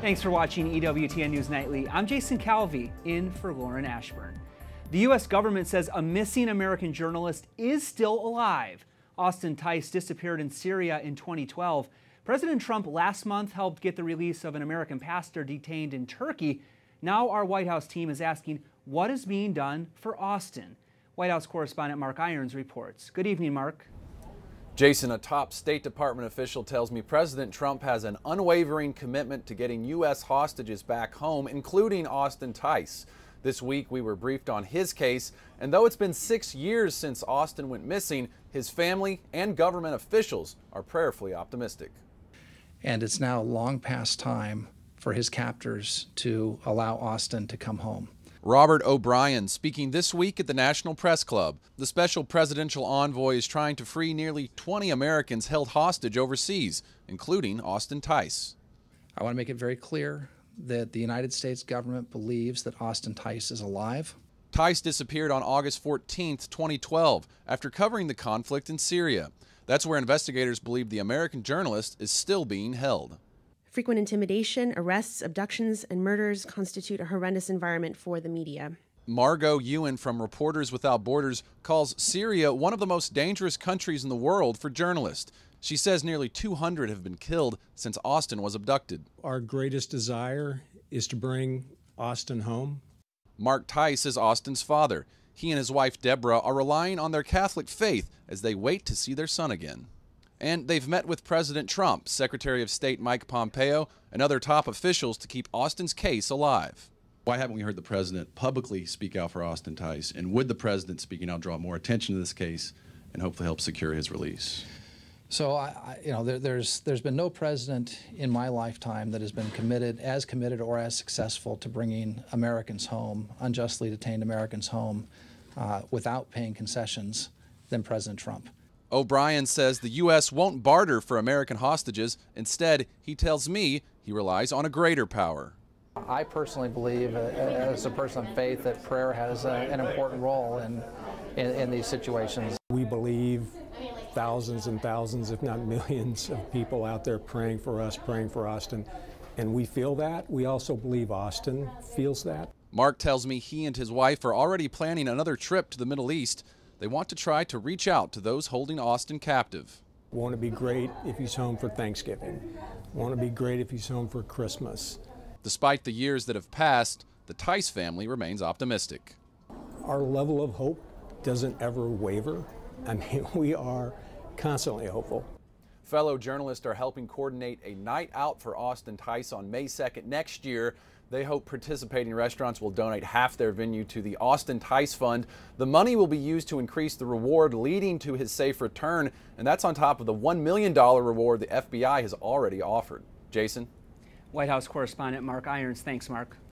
Thanks for watching EWTN News Nightly. I'm Jason Calvi, in for Lauren Ashburn. The U.S. government says a missing American journalist is still alive. Austin Tice disappeared in Syria in 2012. President Trump last month helped get the release of an American pastor detained in Turkey. Now our White House team is asking what is being done for Austin. White House correspondent Mark Irons reports. Good evening, Mark. Jason, a top State Department official tells me President Trump has an unwavering commitment to getting U.S. hostages back home, including Austin Tice. This week, we were briefed on his case, and though it's been 6 years since Austin went missing, his family and government officials are prayerfully optimistic. And it's now long past time for his captors to allow Austin to come home. Robert O'Brien speaking this week at the National Press Club. The special presidential envoy is trying to free nearly 20 Americans held hostage overseas, including Austin Tice. I want to make it very clear that the United States government believes that Austin Tice is alive. Tice disappeared on August 14, 2012, after covering the conflict in Syria. That's where investigators believe the American journalist is still being held. Frequent intimidation, arrests, abductions, and murders constitute a horrendous environment for the media. Margot Ewan from Reporters Without Borders calls Syria one of the most dangerous countries in the world for journalists. She says nearly 200 have been killed since Austin was abducted. Our greatest desire is to bring Austin home. Mark Tice is Austin's father. He and his wife Deborah are relying on their Catholic faith as they wait to see their son again. And they've met with President Trump, Secretary of State Mike Pompeo, and other top officials to keep Austin's case alive. Why haven't we heard the president publicly speak out for Austin Tice? And would the president speaking out draw more attention to this case and hopefully help secure his release? So, there's been no president in my lifetime that has been as committed or as successful to bringing Americans home, unjustly detained Americans home, without paying concessions than President Trump. O'Brien says the U.S. won't barter for American hostages. Instead, he tells me he relies on a greater power. I personally believe, as a person of faith, that prayer has an important role in these situations. We believe thousands and thousands, if not millions, of people out there praying for us, praying for Austin. And we feel that. We also believe Austin feels that. Mark tells me he and his wife are already planning another trip to the Middle East. They want to try to reach out to those holding Austin captive. Want to be great if he's home for Thanksgiving. Want to be great if he's home for Christmas. Despite the years that have passed, the Tice family remains optimistic. Our level of hope doesn't ever waver. I mean, we are constantly hopeful. Fellow journalists are helping coordinate a night out for Austin Tice on May 2nd next year. They hope participating restaurants will donate half their venue to the Austin Tice Fund. The money will be used to increase the reward leading to his safe return, and that's on top of the $1 million reward the FBI has already offered. Jason? White House correspondent Mark Irons. Thanks, Mark.